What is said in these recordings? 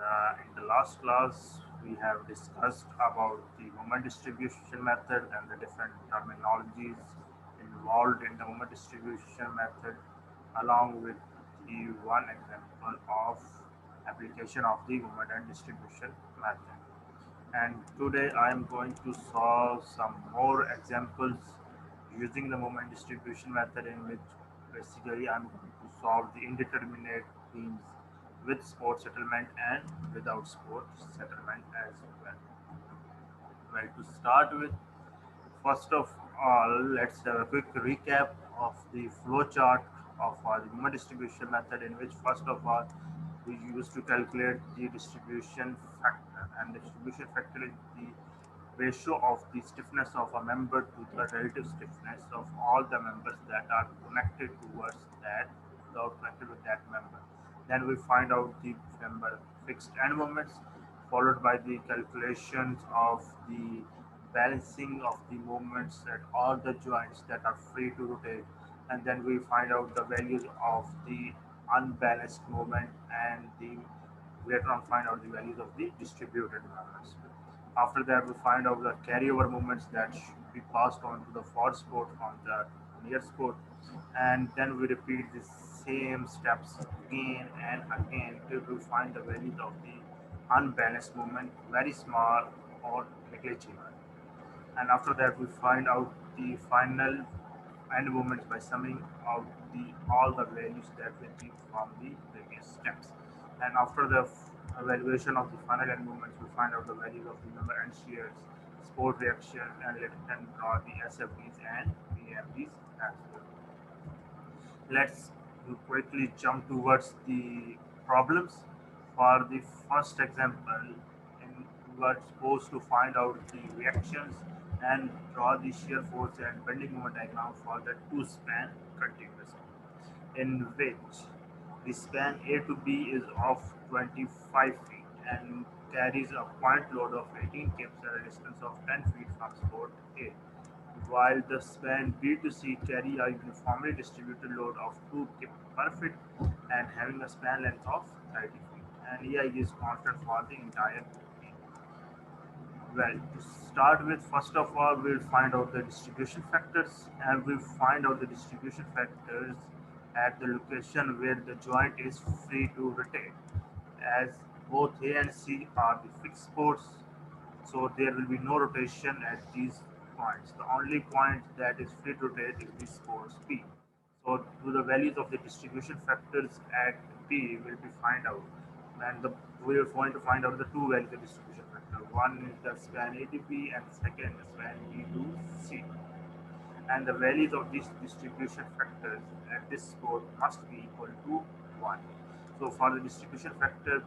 In the last class, we have discussed about the moment distribution method and the different terminologies involved in the moment distribution method, along with the one example of application of the moment and distribution method. And today I am going to solve some more examples using the moment distribution method, in which basically I'm going to solve the indeterminate themes with sport settlement and without sport settlement as well. Well, to start with, first of all, let's have a quick recap of the flowchart of our moment distribution method, in which first of all we used to calculate the distribution factor, and the distribution factor is the ratio of the stiffness of a member to the relative stiffness of all the members that are connected towards that or connected with that member. Then we find out the member fixed end moments, followed by the calculations of the balancing of the movements at all the joints that are free to rotate, and then we find out the values of the unbalanced movement, and the later on find out the values of the distributed movements. After that, we find out the carryover movements that should be passed on to the forward sport from the near sport, and then we repeat the same steps again and again till we find the values of the unbalanced movement very small or negligible. And after that, we find out the final end movements by summing out the all the values that we achieved from the previous steps. And after the evaluation of the final end movements, we find out the values of the member and shears, sport reaction, and let then draw the SFDs and BMDs as well. Let's quickly jump towards the problems. For the first example, in, we are supposed to find out the reactions and draw the shear force and bending moment diagram for the two span continuous, in which the span A to B is of 25 feet and carries a point load of 18 kps at a distance of 10 feet from spot A, while the span B to C carry a uniformly distributed load of 2 kps per foot and having a span length of 30 feet, and EI is constant for the entire beam. Well, to start with, first of all, we'll find out the distribution factors, and we'll find out the distribution factors at the location where the joint is free to rotate, as both A and C are the fixed spots, so there will be no rotation at these points. The only point that is free to rotate is the spot P. So to the values of the distribution factors at P will be find out, and we are going to find out the two values of distribution factor. One is the span A to B, and second is span B to C. And the values of these distribution factors at this spot must be equal to 1. So for the distribution factor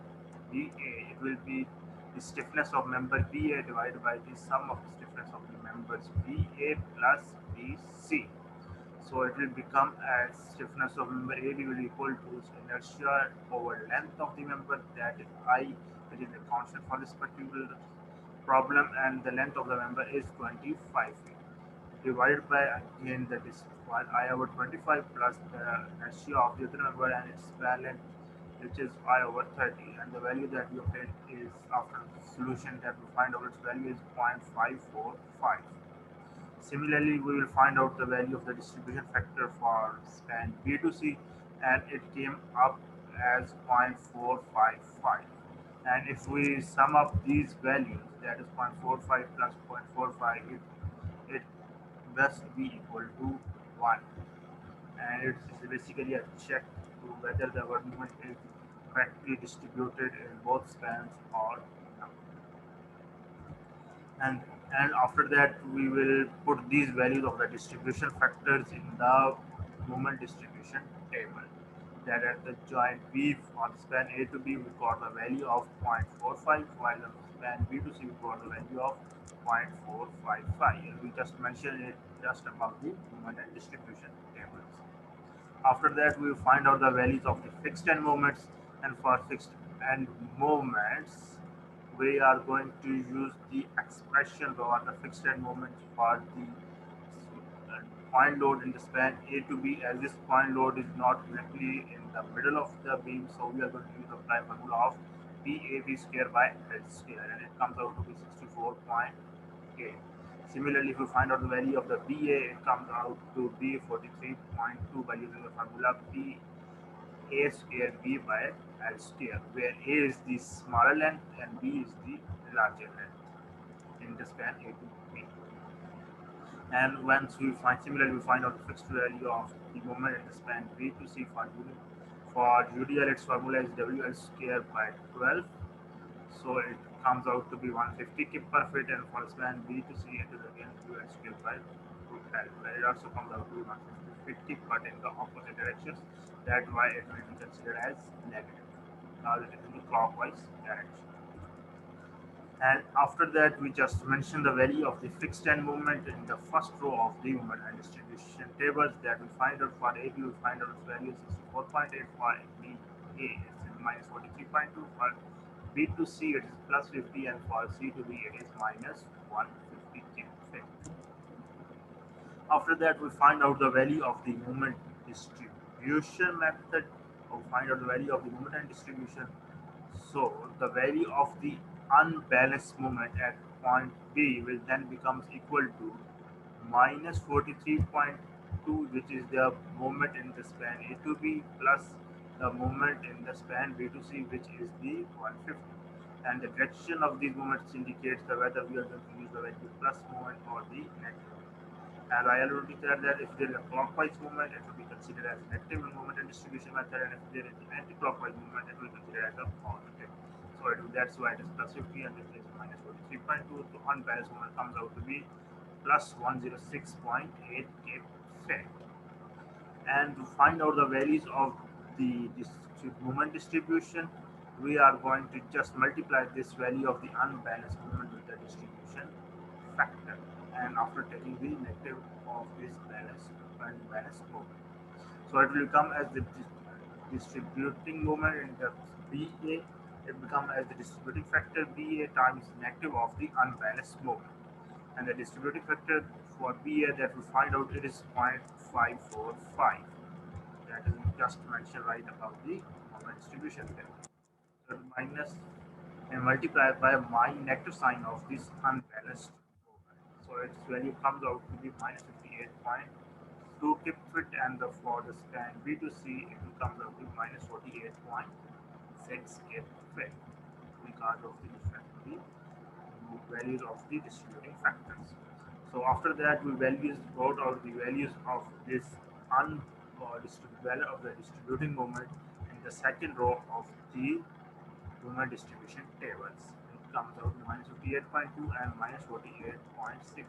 BA, it will be the stiffness of member BA divided by the sum of the stiffness of the members BA plus BC. So it will become as stiffness of member AB will equal to inertia over length of the member, that is I, which is the constant for this particular problem, and the length of the member is 25 feet, divided by again the distance while I over 25 plus the inertia of the other member and its parallel, which is I over 30, and the value that we obtain is, after solution, that we find out its value is 0.545. Similarly, we will find out the value of the distribution factor for span B to C, and it came up as 0.455. And if we sum up these values, that is 0.45 plus 0.45, it must be equal to 1. And it's basically a check to whether the movement is correctly distributed in both spans or not. and and after that we will put these values of the distribution factors in the moment distribution table, that at the joint B on span A to B we got the value of 0.45, while on span B to C we got the value of 0.455, and we just mentioned it just above the moment and distribution tables. After that, we will find out the values of the fixed end moments, and for fixed end moments, we are going to use the expression or the fixed end moments for the point load in the span A to B, as this point load is not directly in the middle of the beam, so we are going to use the prime formula of BAB square by L square, and it comes out to be 64.8. Similarly, if you find out the value of the BA, it comes out to be 43.2 by using the formula B A square B by L square, where A is the smaller length and B is the larger length in the span A to B. And once we find, similarly, we find out the fixed value of the moment in the span B to C for UDL, its formula is WL square by 12. So it comes out to be 150 kip per feet, and for span B to C, it is again WL square by 12. Where it also comes out to be 150 but in the opposite directions. That's why it will be considered as negative. Now it is in the clockwise direction. And after that, we just mention the value of the fixed end movement in the first row of the moment and distribution tables that we find out for AB. We find out its value 64.8, for BA it's minus 43.2, for B to C it is plus 50, and for C to B it is minus 150. After that, we find out the value of the moment distribution method. We find out the value of the moment and distribution. So the value of the unbalanced moment at point B will then becomes equal to minus 43.2, which is the moment in the span A to B, plus the moment in the span B to C, which is the 150. And the direction of these moments indicates the whether we are going to use the value plus moment or the negative. As I already said that if there is a clockwise movement, it will be considered as negative in moment and distribution method, and if there is anti-clockwise movement, it will be considered as a positive. So that's why it is plus 50, and this is minus 43.2. So unbalanced moment comes out to be plus 106.8 kPa. And to find out the values of the moment distribution, we are going to just multiply this value of the unbalanced moment with the distribution factor, and after taking the negative of this balanced moment. So it will come as the distributing moment in the BA, it becomes as the distributing factor BA times negative of the unbalanced moment. And the distributing factor for BA that we find out it is 0.545. That is just mentioned right about the moment distribution there. So minus and multiplied by my negative sign of this unbalanced moment. So its value comes out to be minus 58.2 kip and for the span B to C it comes out to minus 48.6 kip because of the different values of the distributing factors. So after that, we wrote out the values of this value of the distributing moment in the second row of the moment distribution tables. It comes out to minus 58.2 and minus 48.6,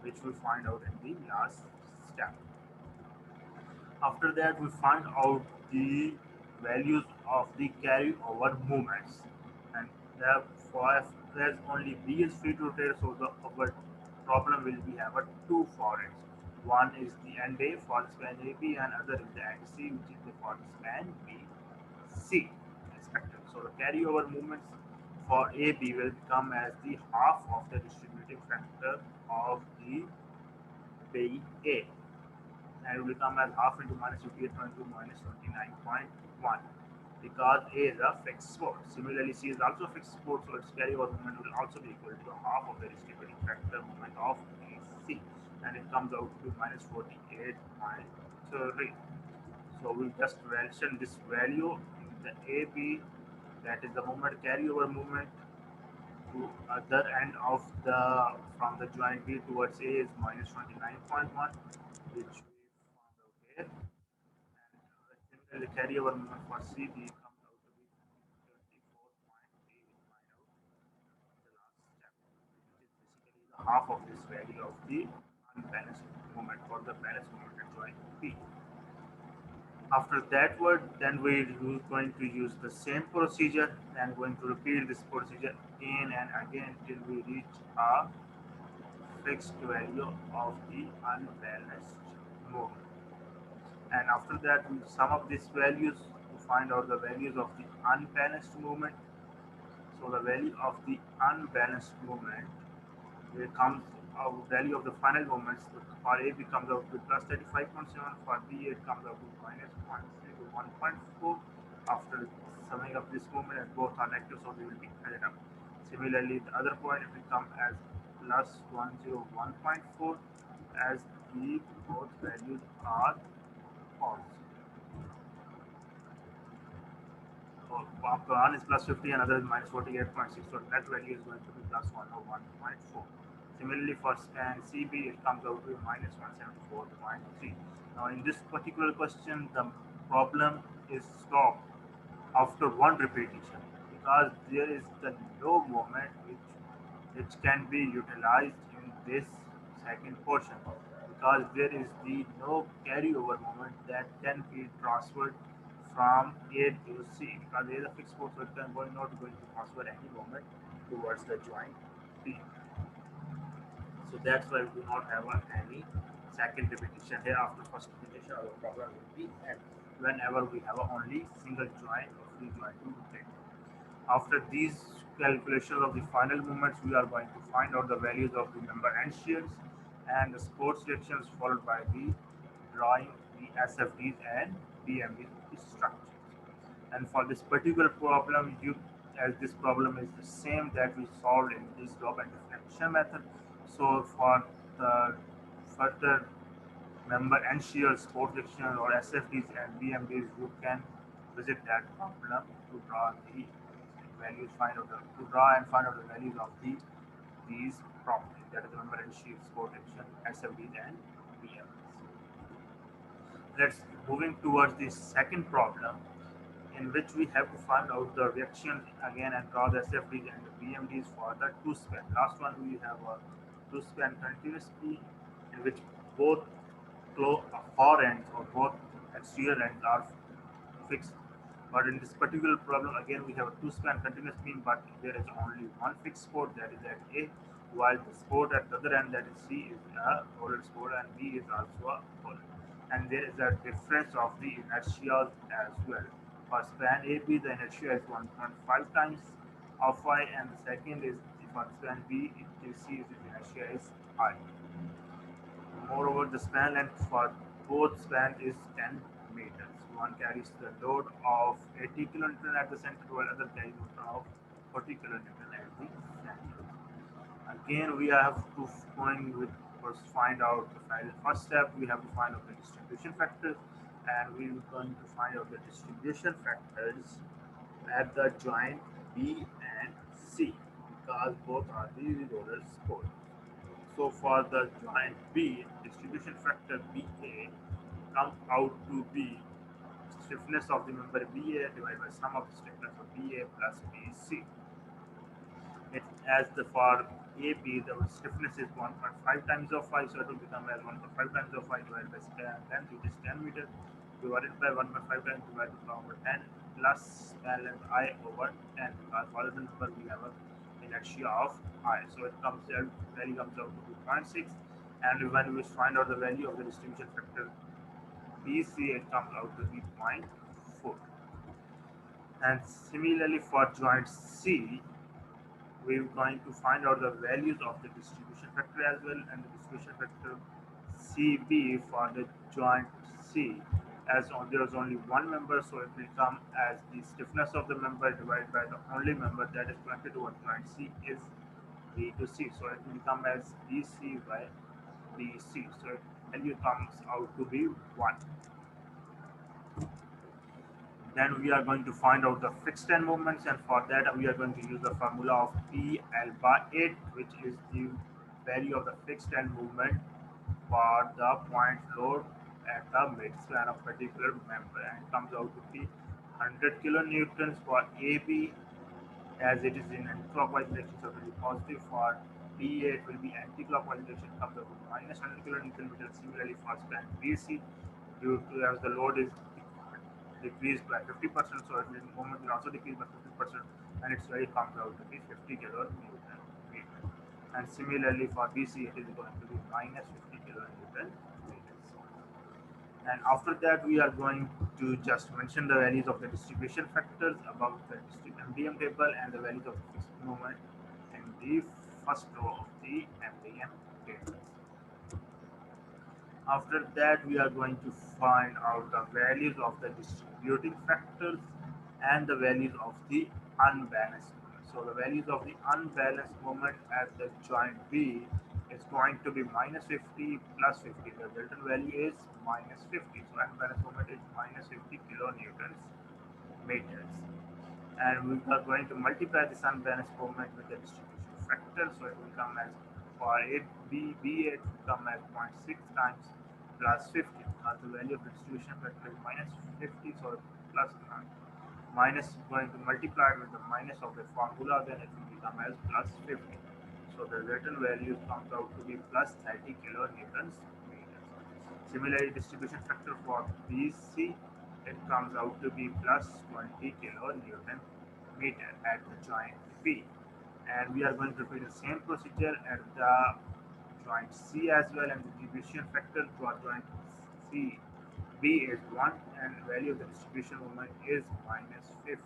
which we find out in the last step. After that, we find out the values of the carryover moments, and therefore if there's only B is free to rotate, so our problem will be have a two for it. One is the end A for the span AB, and other is the end C, which is the for the span BC respectively. So the carryover moments for AB will become as the half of the distributing factor of the BA, and it will come as half into minus 58.2 minus 29.1, because A is a fixed spot. Similarly, C is also a fixed spot, so its carryover moment will also be equal to half of the distributing factor moment of AC, and it comes out to be minus 48.3. So we just mention this value in the AB, that is the moment carryover moment to other end of the from the joint B towards A is minus 29.1, which we found out here. And similarly, carryover moment for CB comes out to be 34.3, we find out in the last step, which is basically the half of this value of the unbalanced moment for the balanced moment at joint B. After that word, then we're going to use the same procedure and going to repeat this procedure again and again till we reach a fixed value of the unbalanced moment. And after that, we sum up these values to find out the values of the unbalanced moment. So the value of the unbalanced moment will comes out value of the final moments. For A becomes out to plus 35.7, for B it comes out to minus 1.4. After summing up this moment and both are negative, so they will be added up. Similarly, the other point will come as plus 101.4 as the both values are false. So one is plus 50 and other is minus 48.6. So net value is going to be plus 101.4. Similarly, for span CB, it comes out to be minus 174.3. Now, in this particular question, the problem is stopped after one repetition because there is the no moment which can be utilized in this second portion because there is the no carryover moment that can be transferred from A to C because there is a fixed force, so it can not going to transfer any moment towards the joint B. So that's why we do not have any second repetition here. After first repetition, our problem will be end whenever we have only single joint or free joint to rotate. After these calculations of the final movements, we are going to find out the values of the member end shears and the support sections, followed by the drawing the SFDs and BMD structures. And for this particular problem, as this problem is the same that we solved in this lobe and diffraction method, so for the further member and shear support section or SFDs and BMDs, you can visit that problem to draw the values, find out the to draw and find out the values of these properties, that is the member and shear support section, SFDs and BMDs. Let's moving towards the second problem, in which we have to find out the reaction again and draw the SFDs and the BMDs for the two span. Last one we have a two span continuous beam in which both far ends or both exterior ends are fixed. But in this particular problem, again we have a two span continuous beam, but there is only one fixed support, that is at A, while the support at the other end, that is C, is a rolled support and B is also a rolled. And there is a difference of the inertia as well. For span AB, the inertia is 1.5 times of Y, and the second is for span B, it C is the inertia is I. Moreover, the span length for both spans is 10 meters. One carries the load of 80 kilonewton at the center, while other carries the load of 40 kilonewton at the center. Again, we have to first find out the first step. We have to find out the distribution factors, and we are going to find out the distribution factors at the joint B and C because both are the roller support. So for the joint B, distribution factor BA comes out to be stiffness of the member BA divided by sum of the stiffness of BA plus BC. It as the for AB, the stiffness is 1.5 times of phi, so it will become as 1.5 times of phi divided by span length, which is 10 meters, divided by 1.5 times divided by over 10 plus span length I over 10, because for the number we have a inertia of I. So it comes out, value comes out to 2.6, and when we find out the value of the distribution factor BC, it comes out to be 0.4. And similarly for joint C, we're going to find out the values of the distribution factor as well, and the distribution factor CB for the joint C, as there is only one member, so it will come as the stiffness of the member divided by the only member, that is connected to one joint C is B to C, so it will come as BC by BC, so value comes out to be 1. Then we are going to find out the fixed end moments, and for that we are going to use the formula of PL by 8, which is the value of the fixed end movement for the point load at the midspan of particular member, and it comes out to be 100 kilonewtons for AB, as it is in anti-clockwise direction, so it will be positive. For BA, it will be anti-clockwise direction, comes out to minus 100 kilonewton meters. Similarly for span BC, due to as the load is decreased by 50%, so it will moment will also decrease by 50%, and its value comes out to be 50 kilonewton meter. And similarly for BC, it is going to be minus 50 kilonewton meters. And after that, we are going to just mention the values of the distribution factors about the MDM table and the values of the fixed moment in the first row of the MDM table. After that, we are going to find out the values of the distributing factors and the values of the unbalanced moment. So the values of the unbalanced moment at the joint B is going to be minus 50 plus 50. The resultant value is minus 50. So unbalanced moment is minus 50 kilonewtons meters. And we are going to multiply this unbalanced moment with the distribution factor. So it will come as for B8 will come as 0.6 times plus 50. Now the value of the distribution factor is minus 50, so plus minus going to multiply with the minus of the formula, then it will become as plus 50. So the written value comes out to be plus 30 kilonewtons meters. Similarly, distribution factor for BC, it comes out to be plus 20 kilonewton meter at the joint B. And we are going to repeat the same procedure at the joint C as well, and the distribution factor for joint C B is 1 and value of the distribution moment is minus 50,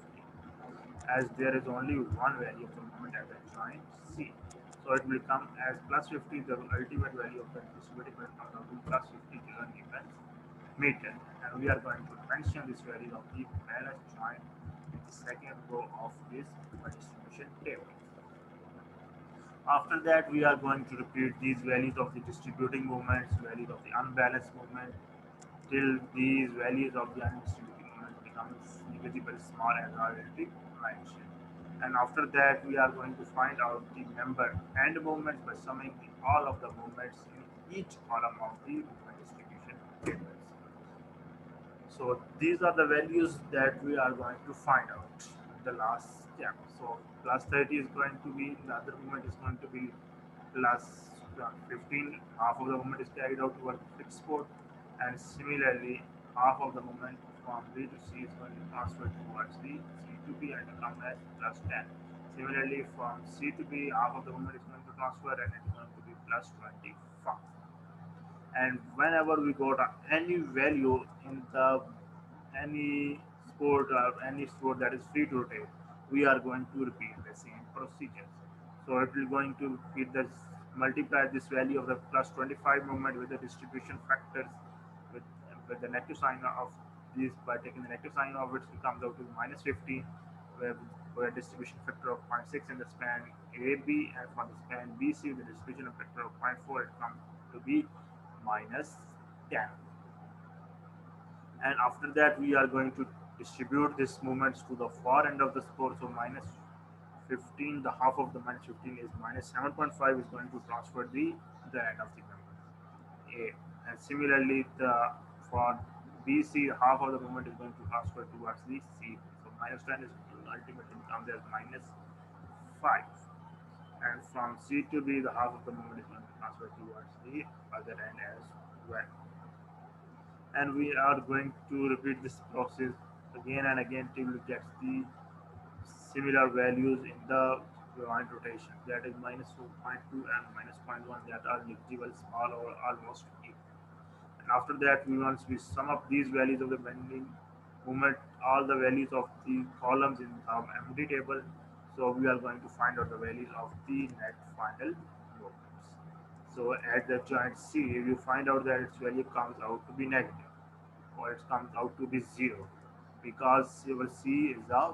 as there is only one value of the moment at the joint C. So it will come as plus 50, the ultimate value of the distributed moment comes out to plus 50 kilonewtons meter. And we are going to mention this value of the balanced joint in the second row of this distribution table. After that, we are going to repeat these values of the distributing moments, values of the unbalanced moment, till these values of the undistributing moment becomes negligible small, as already mentioned. And after that, we are going to find out the member and moments by summing all of the moments in each column of the moment distribution tables. So these are the values that we are going to find out in the last step. So plus 30 is going to be, the other moment is going to be plus 15. Half of the moment is carried out towards fixed port, and similarly half of the moment from B to C is going to transfer towards the C to B and come as plus 10. Similarly from C to B, half of the moment is going to transfer and it is going to be plus 25. And whenever we got any value in the any sport or any sport that is free to rotate, we are going to repeat the same procedures. So it will going to repeat this, multiply this value of the plus 25 moment with the distribution factors with, with the negative sign of this. By taking the negative sign of it, it comes out to minus 50, where for a distribution factor of zero point 0.6 in the span AB, and for the span BC the distribution factor of zero point 0.4, it comes to be minus 10. And after that, we are going to distribute these movements to the far end of the score. So minus 15, the half of the minus 15 is minus 7.5, is going to transfer the end of the member A. And similarly, the for BC, half of the movement is going to transfer towards the C. So minus 10 is ultimately comes as minus 5. And from C to B, the half of the movement is going to transfer towards the other end as well. And we are going to repeat this process again and again till we get the similar values in the joint rotation, that is minus 4.2 and minus zero point 0.1, that are negligible small or almost equal. And after that, we once we sum up these values of the bending moment, all the values of the columns in the empty table, so we are going to find out the values of the net final moments. So at the joint C, if you find out that its value comes out to be negative, or it comes out to be zero, because you will see is a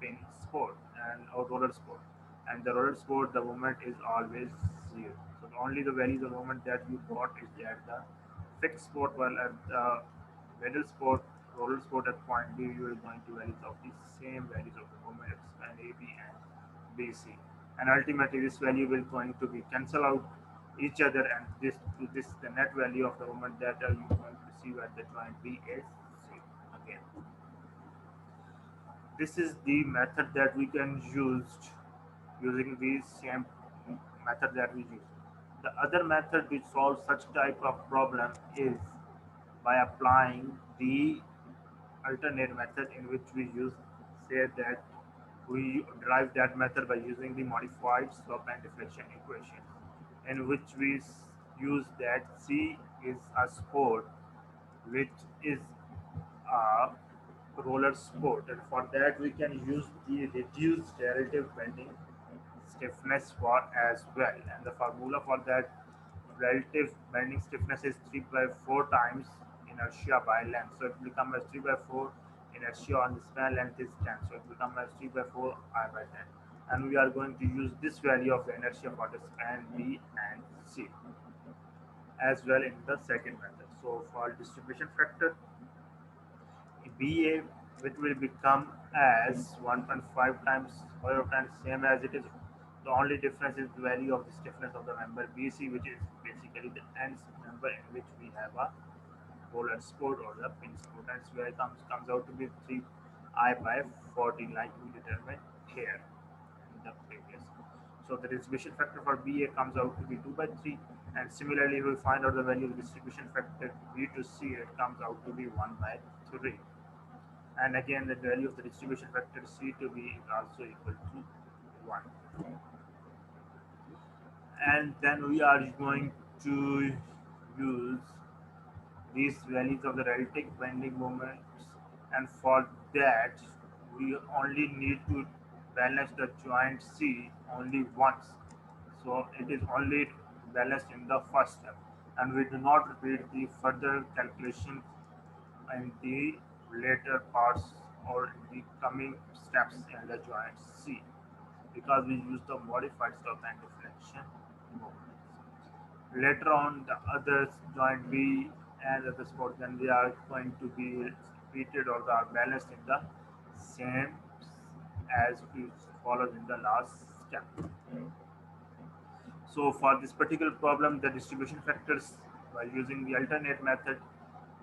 pin sport and or roller sport, and the roller sport the moment is always zero. So only the values of moment that you got is at the fixed sport, while at the middle sport, roller sport at point B, you are going to values of the same values of the moment at span AB and BC, and ultimately this value will going to be cancel out each other, and this the net value of the moment that you going to receive at the joint B is zero again. This is the method that we can use using the same method that we use. The other method which solves such type of problem is by applying the alternate method, in which we use say that we derive that method by using the modified slope and deflection equation, in which we use that C is a sport which is a roller sport, and for that we can use the reduced relative bending stiffness for as well, and the formula for that relative bending stiffness is 3 by 4 times inertia by length, so it will become as 3 by 4 inertia on the span length is 10, so it will come as 3 by 4 I by 10. And we are going to use this value of the inertia for the span B and C as well in the second method. So for distribution factor BA, which will become as 1.5 times square root and same as it is. The only difference is the value of the stiffness of the member BC, which is basically the ends member in which we have a roller sport or the pin sport, and where it comes out to be 3 I by 40 like we determined here in the previous. So the distribution factor for BA comes out to be 2 by 3, and similarly we find out the value of the distribution factor B to C, it comes out to be 1 by 3. And again the value of the distribution factor C to B is also equal to 1. And then we are going to use these values of the relative bending moments, and for that we only need to balance the joint C only once, so it is only balanced in the first step, and we do not repeat the further calculations in the later parts or in the coming steps in the joint C, because we use the modified stop and deflection movements. Later on, the other joint B and other sports, then they are going to be repeated or they are balanced in the same as we followed in the last step. So for this particular problem, the distribution factors, by using the alternate method,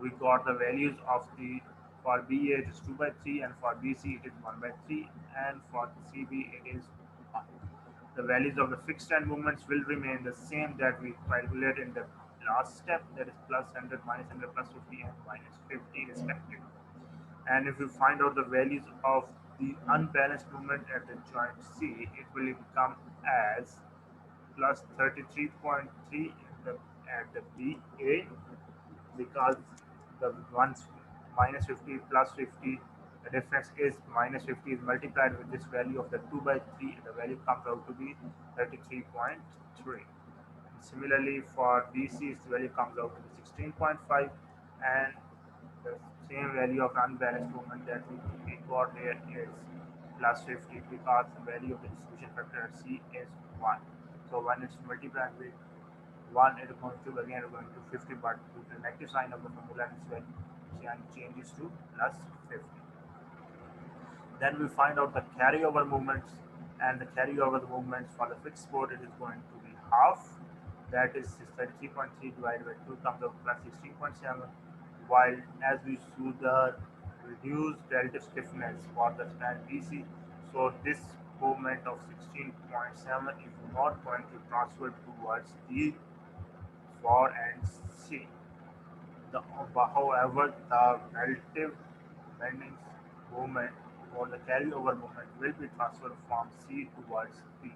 we got the values of the, for BA it is 2 by 3, and for BC it is 1 by 3, and for CB it is 1. The values of the fixed end movements will remain the same that we calculated in the last step, that is plus 100, minus 100, plus 50 and minus 50 respectively. And if we find out the values of the unbalanced movement at the joint C, it will become as plus 33.3 at the BA, because the ones minus 50 plus 50, the difference is minus 50 is multiplied with this value of the 2 by 3, the value comes out to be 33.3. Similarly for BC, its value comes out to be 16.5, and the same value of unbalanced movement that we got here is plus 50, because the value of the distribution factor at C is 1. So when it's multiplied with 1, it is going to again going to 50, but with the negative sign of the formula, its value changes to plus 50. Then we find out the carryover movements, and the carryover movements for the fixed sport, it is going to be half, that is 33.3 divided by 2 comes out plus 16.7, while as we see the reduced relative stiffness for the span BC, so this movement of 16.7 is not going to transfer towards the for and C. However, the relative bending moment or the carryover moment will be transferred from C towards B.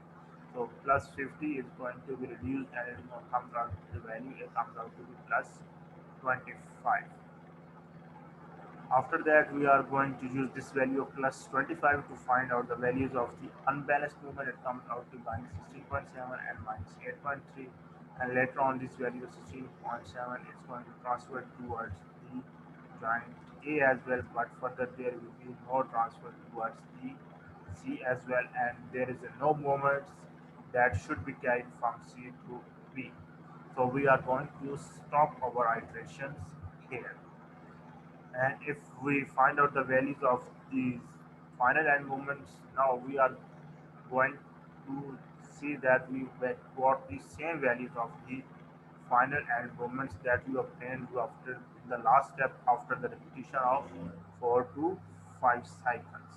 So plus 50 is going to be reduced, and it comes out the value, it comes out to be plus 25. After that, we are going to use this value of plus 25 to find out the values of the unbalanced movement. It comes out to minus 16.7 and minus 8.3. And later on, this value of 16.7 is going to transfer towards the joint A as well, but further there will be no transfer towards the C as well, and there is no moments that should be carried from C to B. So we are going to stop our iterations here. And if we find out the values of these final end moments, now we are going to see that we got the same values of the final end moments that we obtained after the last step after the repetition of 4 to 5 cycles.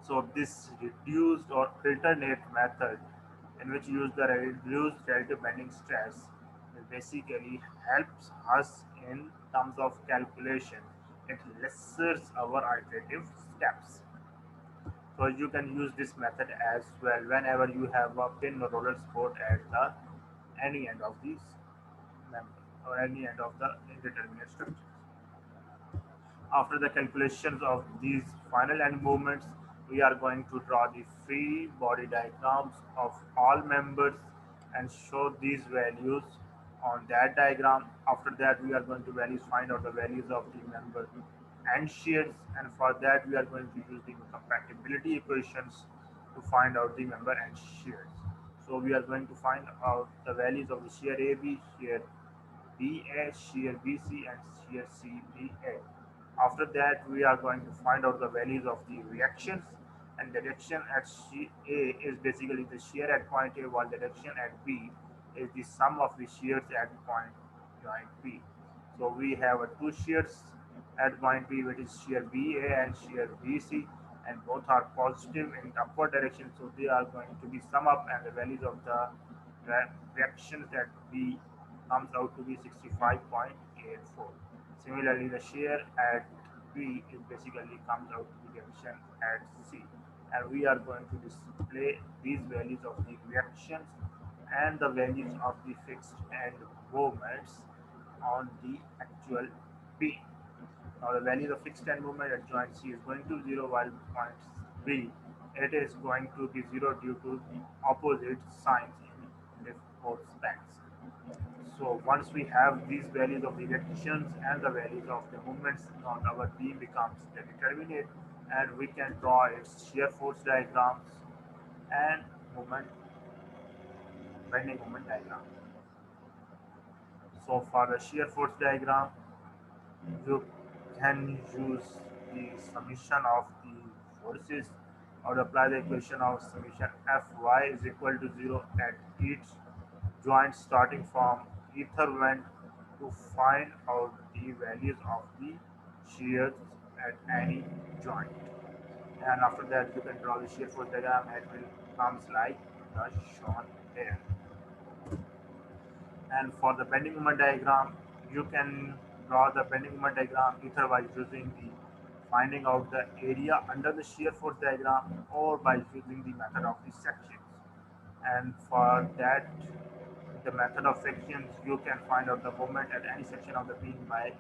So this reduced or alternate method, in which use the reduced relative bending stress, basically helps us in terms of calculation. It lessens our iterative steps. So you can use this method as well whenever you have a pin or roller sport at the any end of these member or any end of the indeterminate structure. After the calculations of these final end movements, we are going to draw the free body diagrams of all members and show these values on that diagram. After that, we are going to find out the values of the member end shears, and for that we are going to use the compatibility equations to find out the member end shears. So we are going to find out the values of the shear AB, shear BA, shear BC, and shear CBA. After that, we are going to find out the values of the reactions, and the reaction at A is basically the shear at point A, while the reaction at B is the sum of the shears at point joint B. So we have two shears at point B, which is shear BA and shear BC, and both are positive in upward direction. So they are going to be sum up, and the values of the reactions at B comes out to be 65.84. Similarly, the shear at B is basically comes out to be reaction at C, and we are going to display these values of the reactions and the values of the fixed end moments on the actual B. Now the value of fixed end moment at joint C is going to 0, while point B it is going to be 0 due to the opposite signs in the both spans. So once we have these values of the reactions and the values of the moments, on our beam becomes determinate, and we can draw its shear force diagrams and moment bending moment diagram. So for the shear force diagram, you can use the summation of the forces or apply the equation of summation Fy is equal to 0 at each joint starting from ether vent to find out the values of the shears at any joint. And after that you can draw the shear force diagram, and it will comes like the shown here. And for the bending moment diagram, you can draw the bending moment diagram either by using the finding out the area under the shear force diagram or by using the method of the sections. And for that, the method of sections, you can find out the moment at any section of the beam by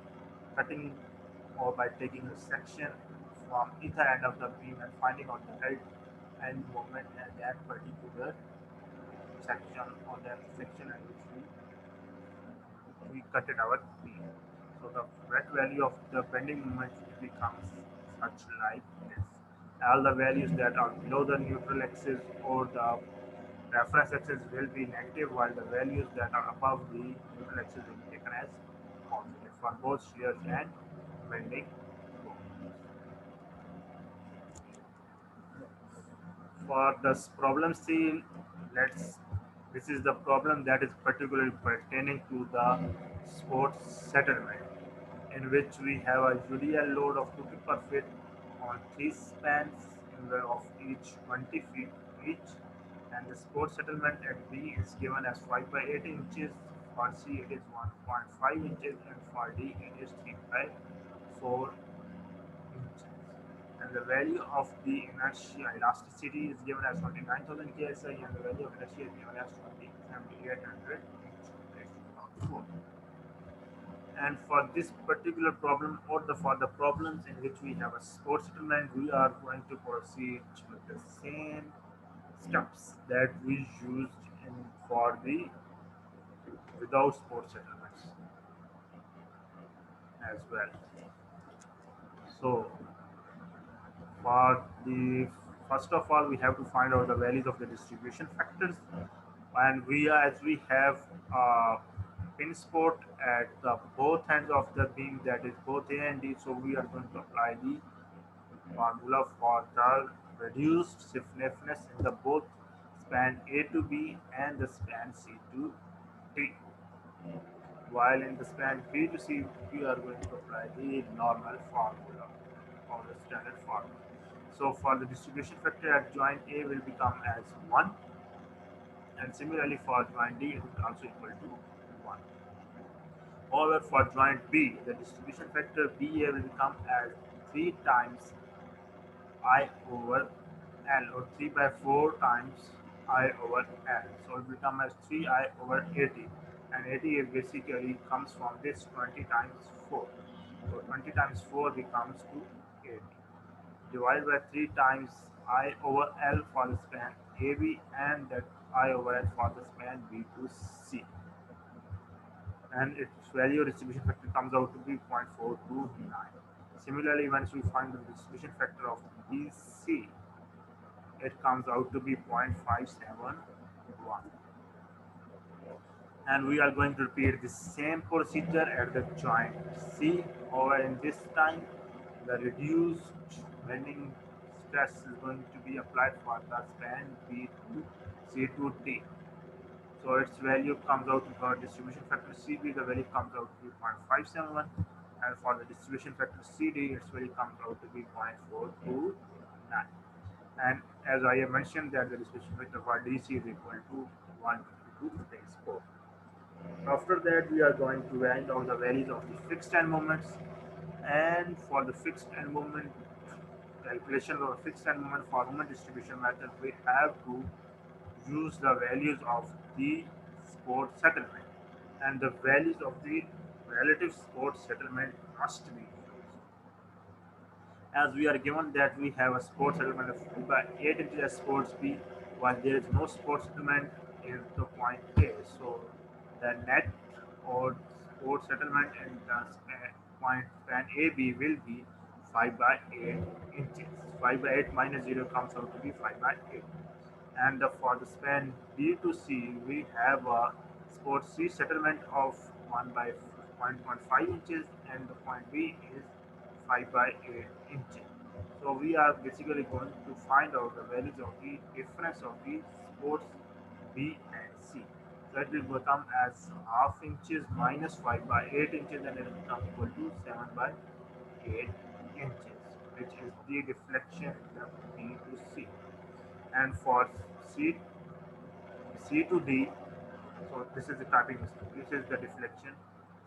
cutting or by taking a section from either end of the beam and finding out the right end moment at that particular section or that section in which we cut it our beam. So the correct value of the bending moment becomes such like this. All the values that are below the neutral axis or the reference axis will be negative, while the values that are above the neutral axis will be taken as positive for both shears and bending moments. For this problem C, let's this is the problem that is particularly pertaining to the sports settlement, in which we have a UDL load of 2 per feet on 3 spans of each 20 feet each, and the sports settlement at B is given as 5 by 8 inches, for C it is 1.5 inches, and for D it is 3 by 4 inches. And the value of the inertia elasticity is given as 29,000 KSI, and the value of inertia is given as 7,800 inch. And for this particular problem, or for the problems in which we have a sports settlement, we are going to proceed with the same steps that we used in for the without sports settlements as well. So for the first of all, we have to find out the values of the distribution factors, and we are, as we have pin support at the both ends of the beam, that is both A and D, so we are going to apply the formula for the reduced stiffness in the both span A to B and the span C to D. While in the span B to C, we are going to apply the normal formula or the standard formula. So for the distribution factor at joint A will become as 1, and similarly for joint D it is also equal to 1. However, for joint B, the distribution factor BA will become as 3 times I over L, or 3 by 4 times I over L. So it becomes as 3I over 80, and 80 is basically comes from this 20 times 4. So 20 times 4 becomes to 80. Divided by 3 times I over L for the span AB, and that I over L for the span B to C. And its value distribution factor comes out to be 0.429. Similarly, once we find the distribution factor of BC, it comes out to be 0.571, and we are going to repeat the same procedure at the joint C. Over in this time, the reduced bending stress is going to be applied for the span B to C to D. So its value comes out for distribution factor CB, the value comes out to be 0.571, and for the distribution factor CD, its value comes out to be 0.429. And as I have mentioned that the distribution factor for DC is equal to 1 to 4. After that, we are going to write down the values of the fixed end moments, and for the fixed end moment calculation of fixed end moment for moment distribution method, we have to use the values of the sport settlement, and the values of the relative sport settlement must be used. As we are given that we have a sport settlement of 3 by 8 inches as sports B, while there is no sport settlement in the point A. So the net or sport settlement in the point span AB will be 5 by 8 inches. 5 by 8 minus 0 comes out to be 5 by 8. And for the span B to C, we have a sport C settlement of 1 by 1.5 inches, and the point B is 5 by 8 inches. So we are basically going to find out the values of the difference of the sports B and C. So it will become as half inches minus 5 by 8 inches, and it will become equal to 7 by 8 inches, which is the deflection from B to C. And for C, C to D, so this is the typing mistake. This is the deflection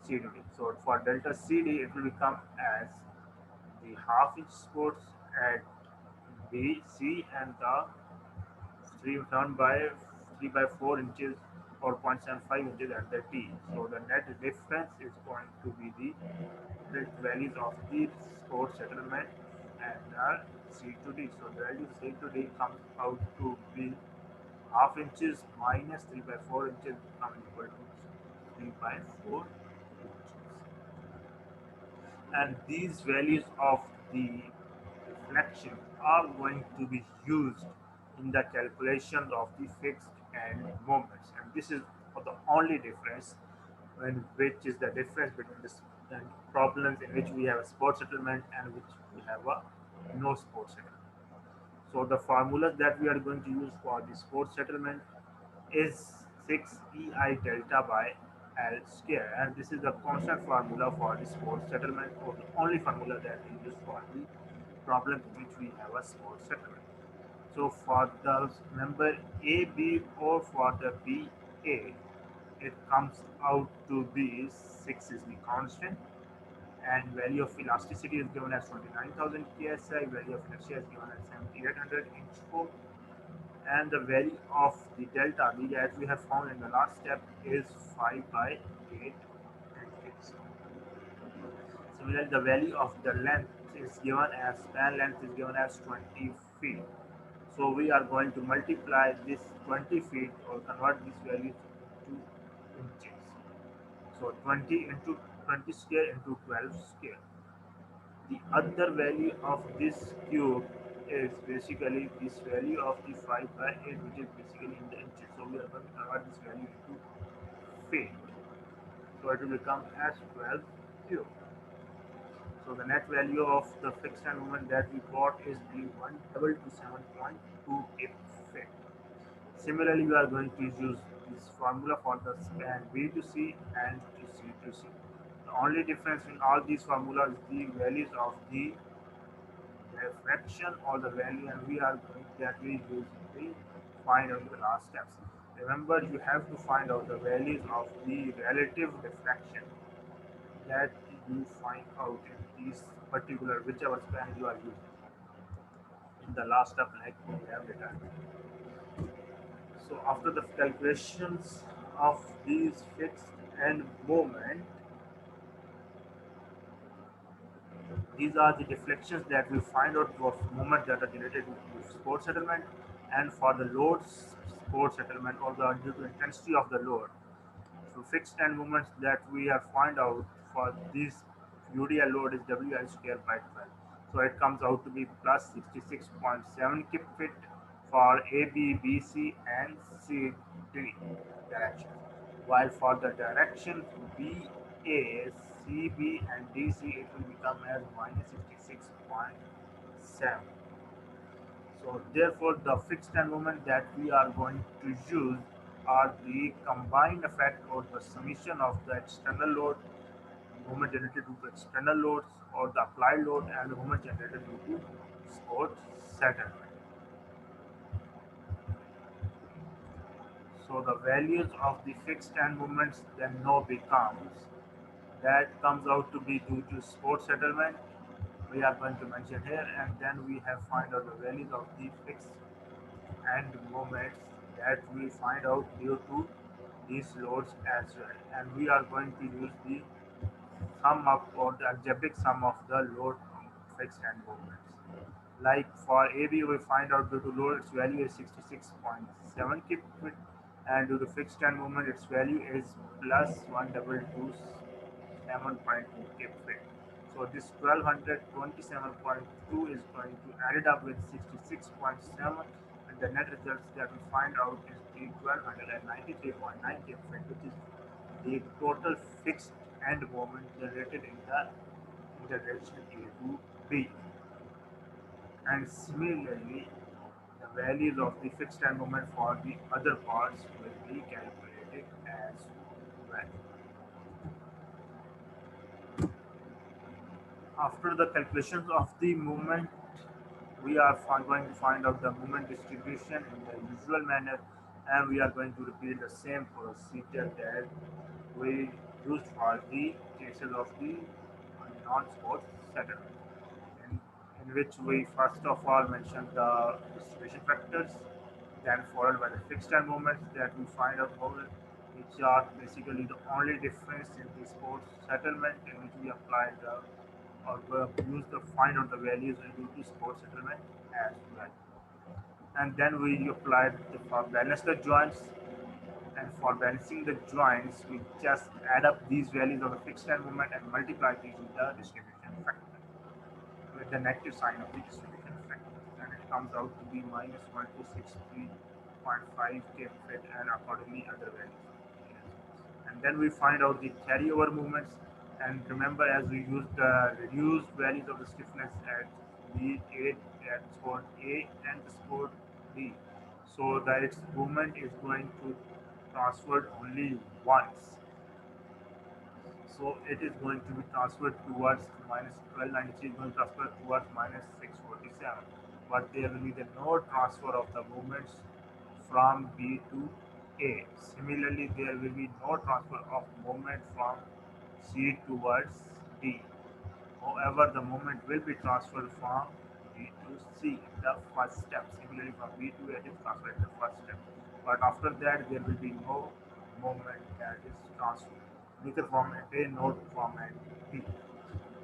C to D. So for delta CD, it will become as the half inch sports at B, C, and the 3 by 4 inches or 0.75 inches at the D. So the net difference is going to be the values of the sport settlement and the C to D. So the value C to D comes out to be half inches minus 3 by 4 inches become equal to 3 by 4 inches. And these values of the reflection are going to be used in the calculation of the fixed end moments, and this is the only difference, when which is the difference between the problems in which we have a sport settlement and which we have a no sport settlement. So the formulas that we are going to use for the sport settlement is 6 EI delta by L square, and this is the constant formula for the sport settlement, or the only formula that we use for the problem in which we have a sport settlement. So for the number AB or for the BA, it comes out to be 6 is the constant, and value of elasticity is given as 29,000 psi, value of inertia is given as 7,800 inch force, and the value of the delta B as we have found in the last step is 5 by 8 inches. Similarly, the value of the length is given as span length is given as 20 feet. So we are going to multiply this 20 feet or convert this value into inches. So 20 into 20 square into 12 square. The other value of this cube is basically this value of the 5 by 8, which is basically in the inches. So we are going to convert this value into feet. So it will become as 12 cube. So the net value of the fixed end moment that we got is the 127.28 feet. Similarly, we are going to use this formula for the span B to C and to C to C. The only difference in all these formulas is the values of the refraction or the value, and we are going that we use the find out the last steps. Remember, you have to find out the values of the relative diffraction that you find out in these particular whichever span you are using in the last step like we have written. So after the calculations of these fixed end moment, these are the deflections that we find out for moment that are related to sport settlement, and for the load sport settlement or the due to intensity of the load. So fixed end moments that we have find out for these UDL load is WL square by 12. So it comes out to be plus 66.7 kip fit for AB, BC, and CD direction. While for the direction BA, CB, and DC, it will become as minus 66.7. So therefore, the fixed and moment that we are going to use are the combined effect or the summation of the external load, moment generated due to external loads, or the applied load, and the moment generated due to sports settlement. So the values of the fixed and moments then now becomes that comes out to be due to sports settlement. We are going to mention here, and then we have find out the values of the fixed and moments that we find out due to these loads as well. And we are going to use the sum up or the algebraic sum of the load fixed and moments. Like for AB, we find out due to load its value is 66.7 kip, and due to fixed and moment its value is plus 1227.2 kip. So this 1227.2 is going to add it up with 66.7, and the net results that we find out is the 1293.9 kip, which is the total fixed end moment generated in the direction A to B. And similarly, the values of the fixed time moment for the other parts will be calculated as well. After the calculations of the moment, we are going to find out the moment distribution in the usual manner, and we are going to repeat the same procedure that we used for the cases of the non-sports settlement, in, in which we first of all mention the distribution factors, then followed by the fixed time moments that we find out how, which are basically the only difference in the sports settlement, in which we apply the or use the find out the values due to sports settlement as well. And then we apply the for balance the joints, and for balancing the joints we just add up these values of the fixed time moment and multiply these with the distribution factor with the negative sign of the distribution factor, and it comes out to be minus 1263.5 k fit and accordingly other values. And then we find out the carryover movements, and remember as we use the reduced values of the stiffness at the A at spot A and the spot B, so that its movement is going to transferred only once. So it is going to be transferred towards minus 1293 is going to transfer towards minus 647. But there will be the no transfer of the movements from B to A. Similarly, there will be no transfer of movement from C towards D. However, the moment will be transferred from B to C in the first step. Similarly, from B to A it is transferred in the first step. But after that, there will be no moment that is transferred, neither from A nor from B.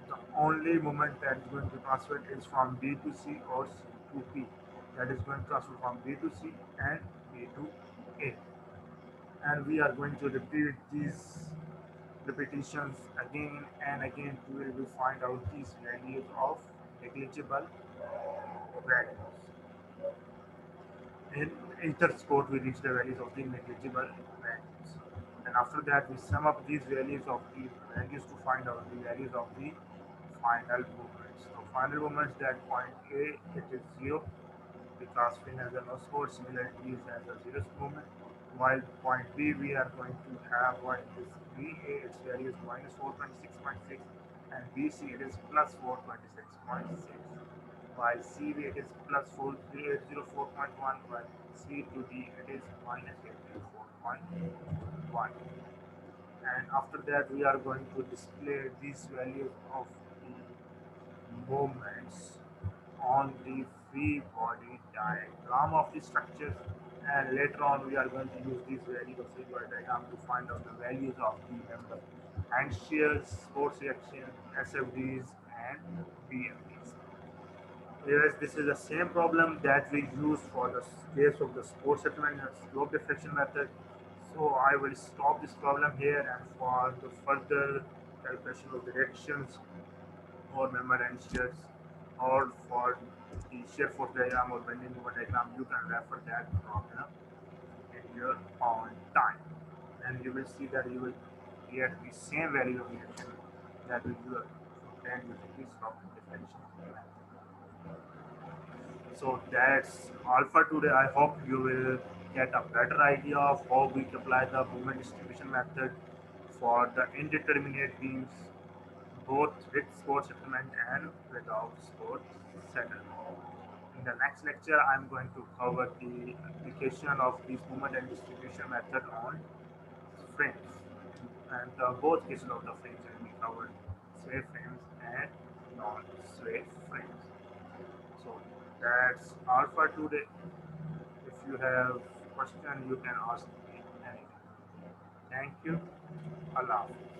The only moment that is going to transfer is from B to C or C to B. That is going to transfer from B to C and B to A. And we are going to repeat these repetitions again and again till we find out these values of negligible values. In intersport, we reach the values of the negligible values. And after that, we sum up these values of the values to find out the values of the final movements. So final movements that point A, it is 0 because fin has a no score, similarly is as a zeroth movement. While point B, we are going to have what is BA, its value is minus 426.6, and BC, it is plus 426.6. While CB, it is plus 4804.1, while C to D, it is minus 804.1. And after that, we are going to display these values of the moments on the free body diagram of the structures, and later on we are going to use these values of free body diagram to find out the values of the member and shears, force reaction, SFDs and BMDs. Whereas this is the same problem that we use for the case of the sports settlement and slope deflection method. So I will stop this problem here, and for the further calculation of directions or member and shears, or for the shear force diagram or bending moment diagram, you can refer that problem in your own time. And you will see that you will get the same value of reaction that will you obtain using this from differential method. So that's all for today. I hope you will get a better idea of how we apply the movement distribution method for the indeterminate beams, both with support settlement and without support settlement. In the next lecture, I'm going to cover the application of this movement and distribution method on frames. And both cases of the frames will be covered, sway frames and non-sway frames. So that's all for today. If you have question, you can ask me anything. Thank you. Allah Hafiz.